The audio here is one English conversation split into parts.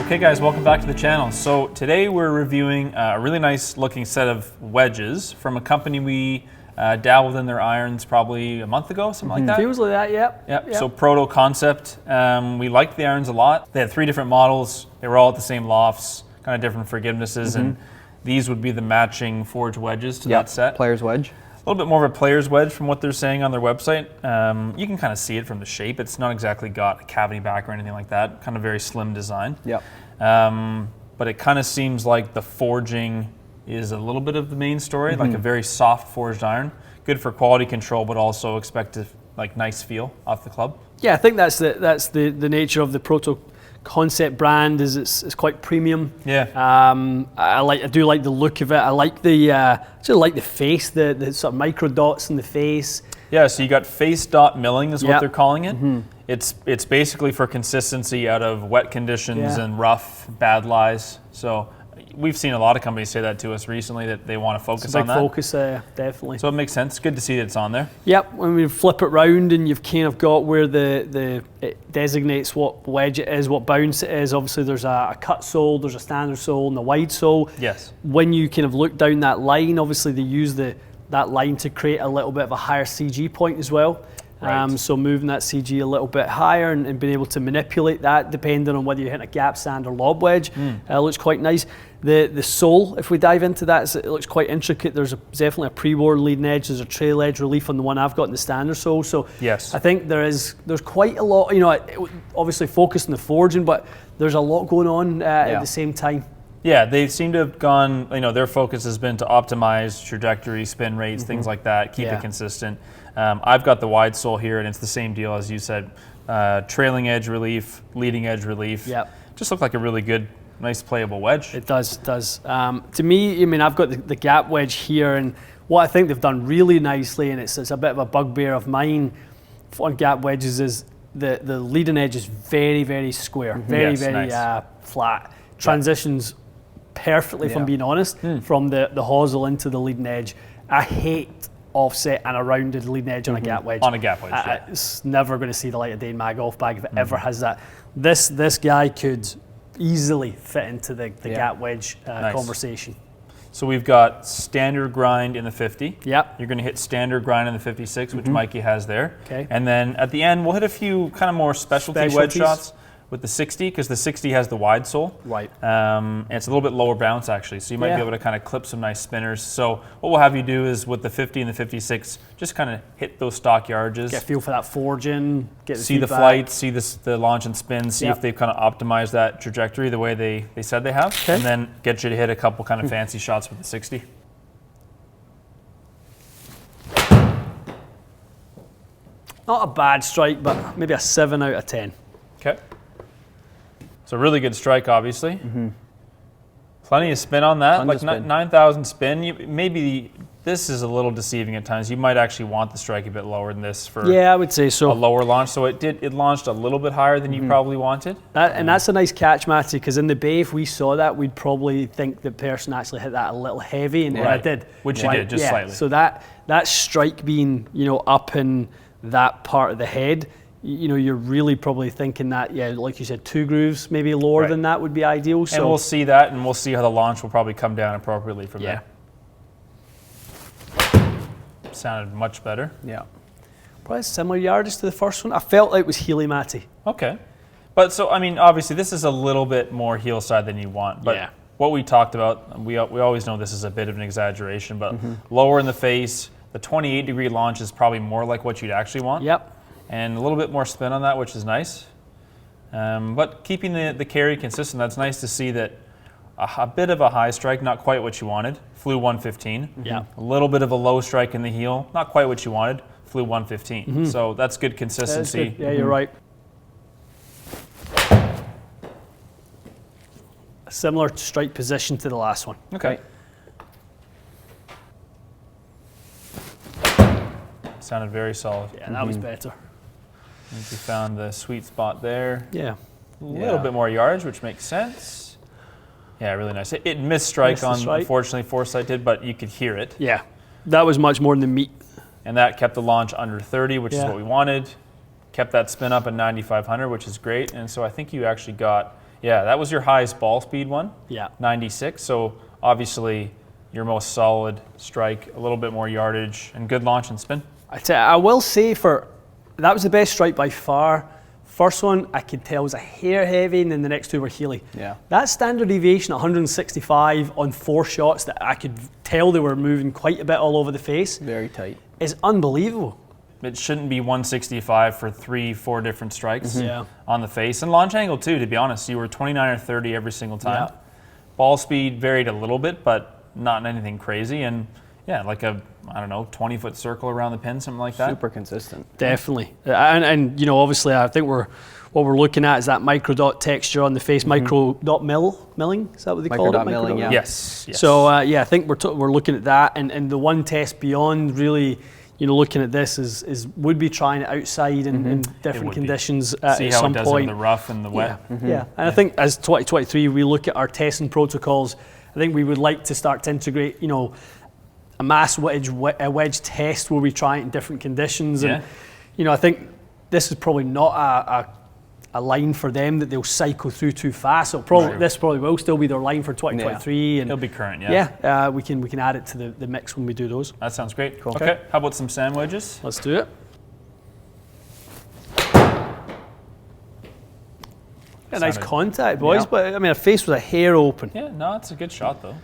Okay guys, welcome back to the channel. So today we're reviewing a really nice looking set of wedges from a company we dabbled in their irons probably a month ago, something like that. Feels like that, yep. Yep. So Proto Concept. We liked the irons a lot. They had 3 different models. They were all at the same lofts, kind of different forgivenesses, and these would be the matching forged wedges to that set. Player's wedge. A little bit more of a player's wedge from what they're saying on their website. You can kind of see it from the shape. It's not exactly got a cavity back or anything like that. Kind of very slim design. Yep. But it kind of seems like the forging is a little bit of the main story, like a very soft forged iron. Good for quality control, but also expect a nice feel off the club. Yeah, I think that's the nature of the Proto Concept brand. Is it's quite premium. Yeah. I do like the look of it. I like the face, the sort of micro dots in the face. Yeah, so you got face dot milling is what they're calling it. It's basically for consistency out of wet conditions and rough, bad lies. So we've seen a lot of companies say that to us recently, that they want to focus on that. Focus, definitely. So it makes sense. Good to see that it's on there. Yep. When we flip it round and you've kind of got where it designates what wedge it is, what bounce it is. Obviously, there's a cut sole, there's a standard sole, and a wide sole. Yes. When you kind of look down that line, obviously they use that line to create a little bit of a higher CG point as well. Right. So moving that CG a little bit higher and being able to manipulate that depending on whether you're hitting a gap sand or lob wedge, looks quite nice. The sole, if we dive into that, it looks quite intricate. There's definitely a pre-worn leading edge. There's a trail edge relief on the one I've got in the standard sole. So yes, I think there's quite a lot. Obviously focused on the forging, but there's a lot going on at the same time. Yeah, they seem to have gone, their focus has been to optimize trajectory, spin rates, things like that, keep it consistent. I've got the wide sole here, and it's the same deal as you said. Trailing edge relief, leading edge relief. Yep. Just looked like a really good, nice playable wedge. It does. To me, I've got the gap wedge here, and what I think they've done really nicely, and it's a bit of a bugbear of mine on gap wedges, is the leading edge is very, very square, very nice. Flat. Transitions perfectly, from being honest, from the hosel into the leading edge. I hate offset and a rounded leading edge on a gap wedge. On a gap wedge, It's never going to see the light of day in my golf bag if it ever has that. This guy could easily fit into the gap wedge conversation. So we've got standard grind in the 50. Yep. You're going to hit standard grind in the 56, which Mikey has there. Okay. And then at the end, we'll hit a few kind of more specialty wedge shots with the 60, because the 60 has the wide sole. Right. And it's a little bit lower bounce actually, so you might be able to kind of clip some nice spinners. So what we'll have you do is with the 50 and the 56, just kind of hit those stock yardages. Get a feel for that forging. See the flight, see the launch and spin, see if they've kind of optimized that trajectory the way they said they have. And then get you to hit a couple kind of fancy shots with the 60. Not a bad strike, but maybe a 7 out of 10. Okay. So really good strike, obviously. Plenty of spin on that, like 9,000 spin. This is a little deceiving at times. You might actually want the strike a bit lower than this for I would say so. A lower launch. So it launched a little bit higher than you probably wanted. And that's a nice catch, Matty, because in the bay, if we saw that, we'd probably think the person actually hit that a little heavy, and I did. Which you did, just slightly. So that strike being, up in that part of the head, you're really probably thinking that, like you said, 2 grooves, maybe lower than that would be ideal. So. And we'll see that, and we'll see how the launch will probably come down appropriately from there. Sounded much better. Yeah. Probably similar yardage to the first one. I felt like it was heely matty. Okay. But so, obviously this is a little bit more heel side than you want. But what we talked about, we always know this is a bit of an exaggeration, but lower in the face, the 28-degree launch is probably more like what you'd actually want. Yep. And a little bit more spin on that, which is nice. But keeping the carry consistent, that's nice to see that a bit of a high strike, not quite what you wanted, flew 115. Yeah. A little bit of a low strike in the heel, not quite what you wanted, flew 115. So that's good consistency. That's good. Yeah, you're right. A similar strike position to the last one. Okay. Sounded very solid. Yeah, that was better. I think we found the sweet spot there. Yeah. A little bit more yardage, which makes sense. Yeah, really nice. It missed strike unfortunately, Foresight did, but you could hear it. Yeah, that was much more than the meat. And that kept the launch under 30, which is what we wanted. Kept that spin up at 9,500, which is great. And so I think you actually got Yeah, that was your highest ball speed one. Yeah. 96. So obviously your most solid strike, a little bit more yardage, and good launch and spin. I will say that was the best strike by far. First one I could tell was a hair heavy, and then the next two were Healy. Yeah. That standard deviation 165 on 4 shots that I could tell they were moving quite a bit all over the face. Very tight. Is unbelievable. It shouldn't be 165 for 3-4 different strikes Yeah. on the face. And launch angle too, to be honest. You were 29 or 30 every single time. Yeah. Ball speed varied a little bit, but not anything crazy. And yeah, like a, I don't know, 20-foot circle around the pin, something like that. Super consistent. Definitely. And you know, obviously I think what we're looking at is that micro dot texture on the face, micro dot milling, is that what they call it? Micro dot milling, yeah. Yes. So yeah, I think we're looking at that, and the one test beyond really, you know, looking at this is would be trying it outside in different conditions See at how some it does point. in the rough and the wet. Yeah, and I think as 2023 we look at our testing protocols, I think we would like to start to integrate, you know, a mass wedge test where we try it in different conditions. And, you know, I think this is probably not a line for them that they'll cycle through too fast. So this probably will still be their line for 2023. And it'll be current, we can add it to the mix when we do those. That sounds great. Cool. Okay, how about some sand wedges? Let's do it. A nice contact, boys, but I mean, our face was a hair open. Yeah, no, it's a good shot though.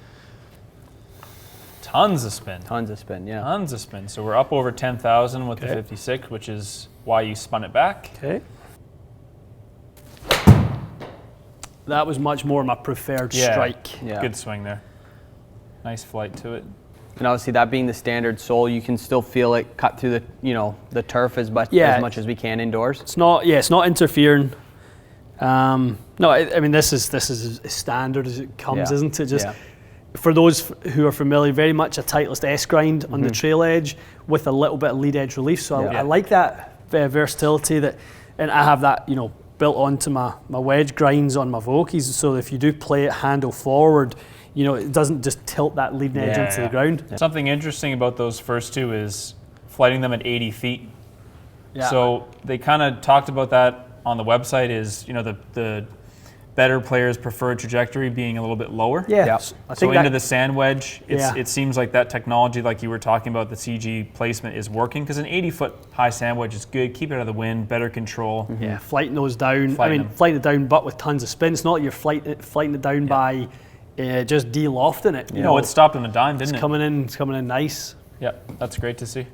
Tons of spin. Tons of spin, yeah. Tons of spin. So we're up over 10,000 with the 56, which is why you spun it back. Okay. That was much more my preferred strike. Yeah. Good swing there. Nice flight to it. And obviously that being the standard sole, you can still feel it cut through the turf as much as we can indoors. It's not interfering. No, I mean this is as standard as it comes, isn't it? Just for those who are familiar, very much a Titleist S grind on the trail edge with a little bit of lead edge relief. So I like that versatility and I have that, you know, built onto my wedge grinds on my Vokies. So if you do play it handle forward, you know, it doesn't just tilt that leading edge into the ground. Something interesting about those first two is flighting them at 80 feet. Yeah. So they kind of talked about that on the website is, you know, the better players' preferred trajectory being a little bit lower. Yeah. I think into the sand wedge, it seems like that technology, like you were talking about, the CG placement is working because an 80-foot high sand wedge is good. Keep it out of the wind, better control. Yeah, flighting those down. Flighting it down, but with tons of spin. It's not like you're flighting it down by just de-lofting it. You know, it stopped on a dime, didn't it? It's coming in nice. Yeah, that's great to see.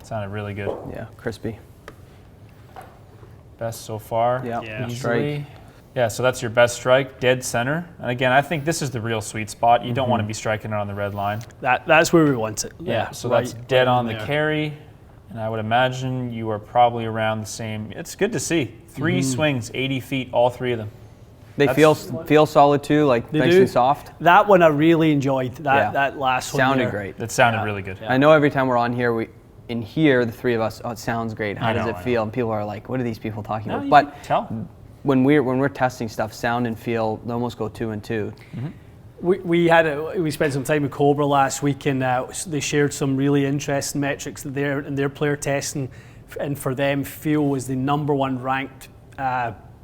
Sounded really good. Yeah, crispy. Best so far. Yeah. Easily. Yeah, so that's your best strike, dead center. And again, I think this is the real sweet spot. You don't want to be striking it on the red line. That's where we want it. Yeah, so that's dead on the carry. And I would imagine you are probably around the same. It's good to see. 3 swings, 80 feet, all 3 of them. They feel solid too, like nice and soft. That one I really enjoyed. That last one sounded great. That sounded really good. I know every time we're on here, in here, the 3 of us, it sounds great. How does it feel? And people are like, what are these people talking about? But tell. When we're testing stuff, sound and feel, they almost go 2 and 2. We spent some time with Cobra last week, and they shared some really interesting metrics that their player testing, and for them, feel was the #1 ranked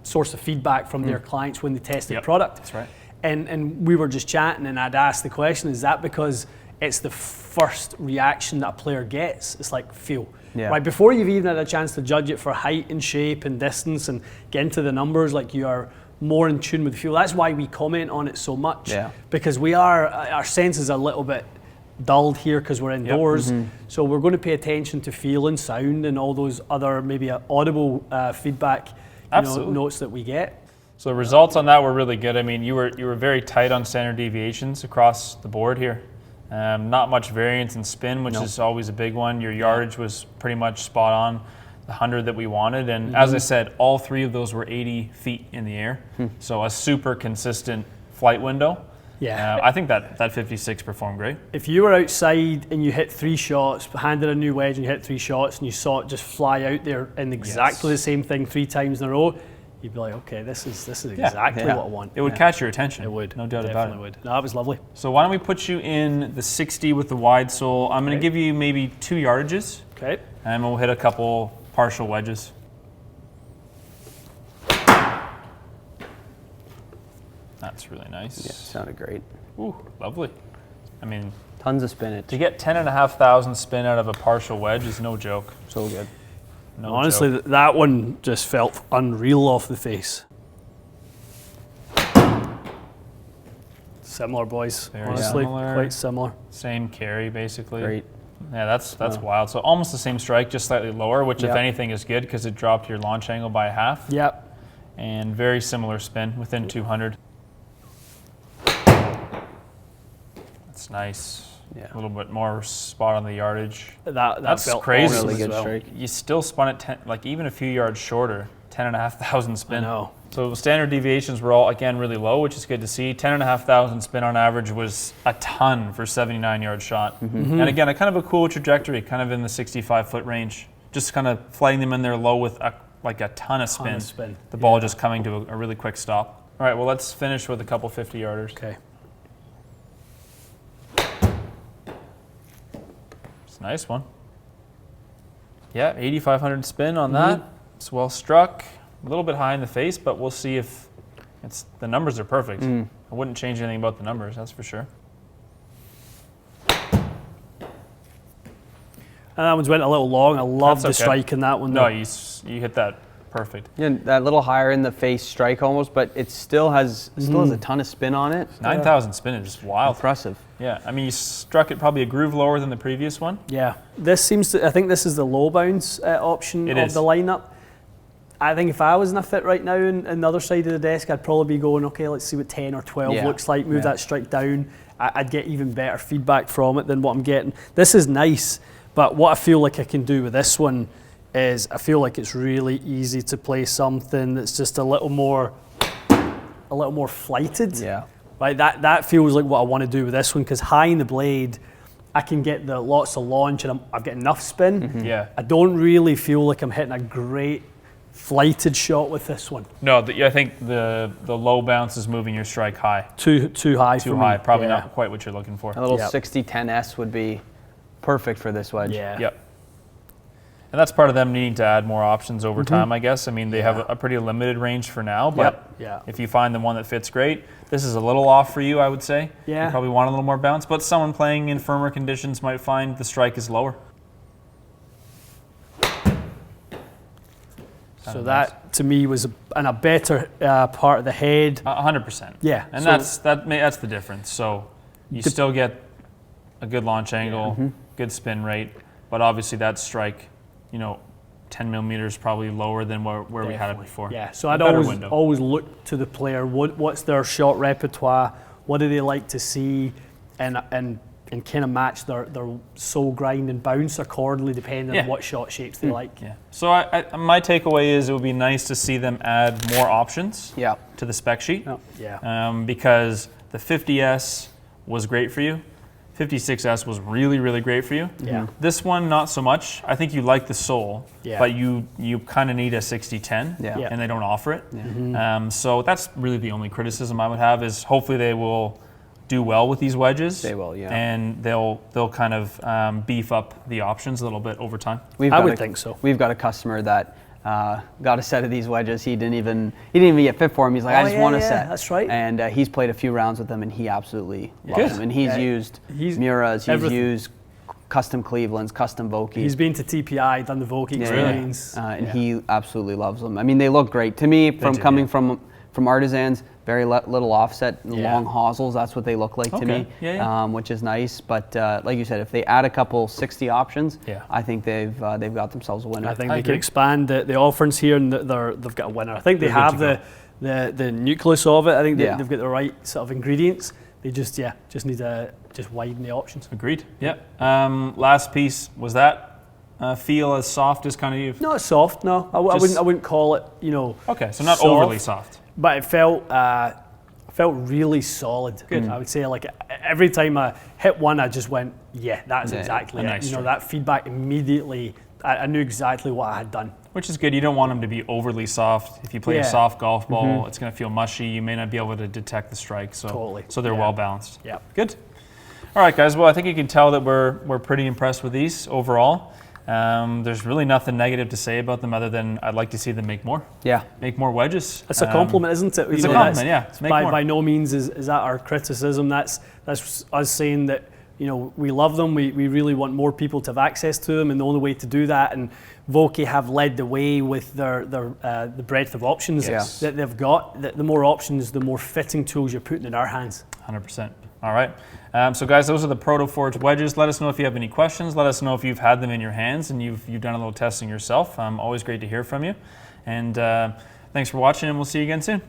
source of feedback from their clients when they tested product. That's right. And we were just chatting, and I'd asked the question: is that because it's the first reaction that a player gets? It's like feel. Yeah. Right before you've even had a chance to judge it for height and shape and distance and get into the numbers, like you are more in tune with the feel. That's why we comment on it so much, because our senses are a little bit dulled here because we're indoors. So we're going to pay attention to feel and sound and all those other maybe audible feedback notes that we get. So the results on that were really good. I mean, you were very tight on standard deviations across the board here. Not much variance in spin, which is always a big one. Your yardage was pretty much spot on, the 100 that we wanted. And as I said, all 3 of those were 80 feet in the air. So a super consistent flight window. Yeah. I think that 56 performed great. If you were outside and you hit 3 shots, handed a new wedge and you hit 3 shots and you saw it just fly out there in exactly the same thing 3 times in a row, you'd be like, okay, this is exactly what I want. It would catch your attention. It would. No doubt about it. Definitely would. No, that was lovely. So why don't we put you in the 60 with the wide sole. I'm going to give you maybe 2 yardages. Okay. And we'll hit a couple partial wedges. That's really nice. Yeah, sounded great. Ooh, lovely. I mean, tons of spin. To get 10,500 spin out of a partial wedge is no joke. So good. No Honestly, joke. that one just felt unreal off the face. Similar, boys. Very honestly, similar. quite similar. Same carry, basically. Great. Yeah, that's wild. So almost the same strike, just slightly lower, which if Yep. anything is good because it dropped your launch angle by half. Yep. And very similar spin within 200. That's nice. Yeah. A little bit more spot on the yardage. That's felt crazy. awesome Really as good well. strike. You still spun it like even a few yards shorter, 10,500 spin. I know. So standard deviations were all again really low, which is good to see. 10,500 spin on average was a ton for 79-yard shot. And again, a kind of a cool trajectory, kind of in the 65-foot range. Just kind of flying them in there low with like a ton of spin. The ball just coming to a really quick stop. All right, well, let's finish with a couple 50-yarders. Okay. It's a nice one. Yeah, 8,500 spin on that. It's well struck. A little bit high in the face, but we'll see if the numbers are perfect. I wouldn't change anything about the numbers, that's for sure. And that one's went a little long. I love the strike in that one. No, though. you hit that perfect. Yeah, that little higher in the face strike almost, but it still has a ton of spin on it. 9,000 spin is wild. Impressive. Yeah, I mean, you struck it probably a groove lower than the previous one. Yeah. This seems to, I think this is the low bounce option of the lineup. I think if I was in a fit right now on the other side of the desk, I'd probably be going, okay, let's see what 10 or 12 looks like, move that strike down. I'd get even better feedback from it than what I'm getting. This is nice, but what I feel like I can do with this one is I feel like it's really easy to play something that's just a little more flighted. Yeah. Right, that feels like what I want to do with this one, because high in the blade, I can get the lots of launch and I've got enough spin. Yeah. I don't really feel like I'm hitting a great flighted shot with this one. No, I think the low bounce is moving your strike high. Too high Too for high, me. probably not quite what you're looking for. A little 60-10S would be perfect for this wedge. Yeah. Yep. And that's part of them needing to add more options over time, I guess. I mean, they have a pretty limited range for now, but if you find the one that fits great, this is a little off for you, I would say. Yeah. You probably want a little more bounce, but someone playing in firmer conditions might find the strike is lower. So that, to me, was in a better part of the head. 100%. Yeah. And that's the difference. So you still get a good launch angle, good spin rate, but obviously that strike, 10 millimeters probably lower than where we had it before. Yeah, so I'd always look to the player. What's their shot repertoire? What do they like to see? And kind of match their soul grind and bounce accordingly, depending on what shot shapes they like. Yeah. So my takeaway is it would be nice to see them add more options to the spec sheet. Because the 50S was great for you. 56S was really, really great for you. Yeah. This one, not so much. I think you like the soul, but you kind of need a 60-10, and they don't offer it. So that's really the only criticism I would have is hopefully they will do well with these wedges. They will, yeah. And they'll kind of beef up the options a little bit over time. I would think so. We've got a customer that got a set of these wedges. He didn't even get fit for them. He's like, I just want a set. That's right. And he's played a few rounds with them, and he absolutely loves them. And he's used Muras, he's used custom Clevelands, custom Vokies. He's been to TPI, done the Vokie experience. And he absolutely loves them. I mean, they look great. To me, coming from artisans, very little offset, long hosels, that's what they look like to me, which is nice. But like you said, if they add a couple 60 options, I think they've got themselves a winner. I think they can expand the offerings here, and they've got a winner. I think they have the nucleus of it. I think they've got the right sort of ingredients. They just need to widen the options. Agreed. Yeah. Last piece, was that feel as soft as kind of you? Not soft, no. I wouldn't call it, Okay, so not soft, overly soft. But it felt really solid. Good. I would say, like, every time I hit one, I just went, that's exactly it. Nice that feedback immediately, I knew exactly what I had done. Which is good. You don't want them to be overly soft. If you play a soft golf ball, it's going to feel mushy. You may not be able to detect the strike. So they're well balanced. Yeah. Good. All right, guys. Well, I think you can tell that we're pretty impressed with these overall. There's really nothing negative to say about them other than I'd like to see them make more. Yeah. Make more wedges. It's a compliment, isn't it? It's a compliment, yeah. Make more. By no means is that our criticism. That's us saying that, we love them. We really want more people to have access to them, and the only way to do that, and Vokey have led the way with the breadth of options that they've got. The more options, the more fitting tools you're putting in our hands. 100%. All right. So guys, those are the Proto Forged Wedges. Let us know if you have any questions. Let us know if you've had them in your hands and you've done a little testing yourself. Always great to hear from you. And thanks for watching, and we'll see you again soon.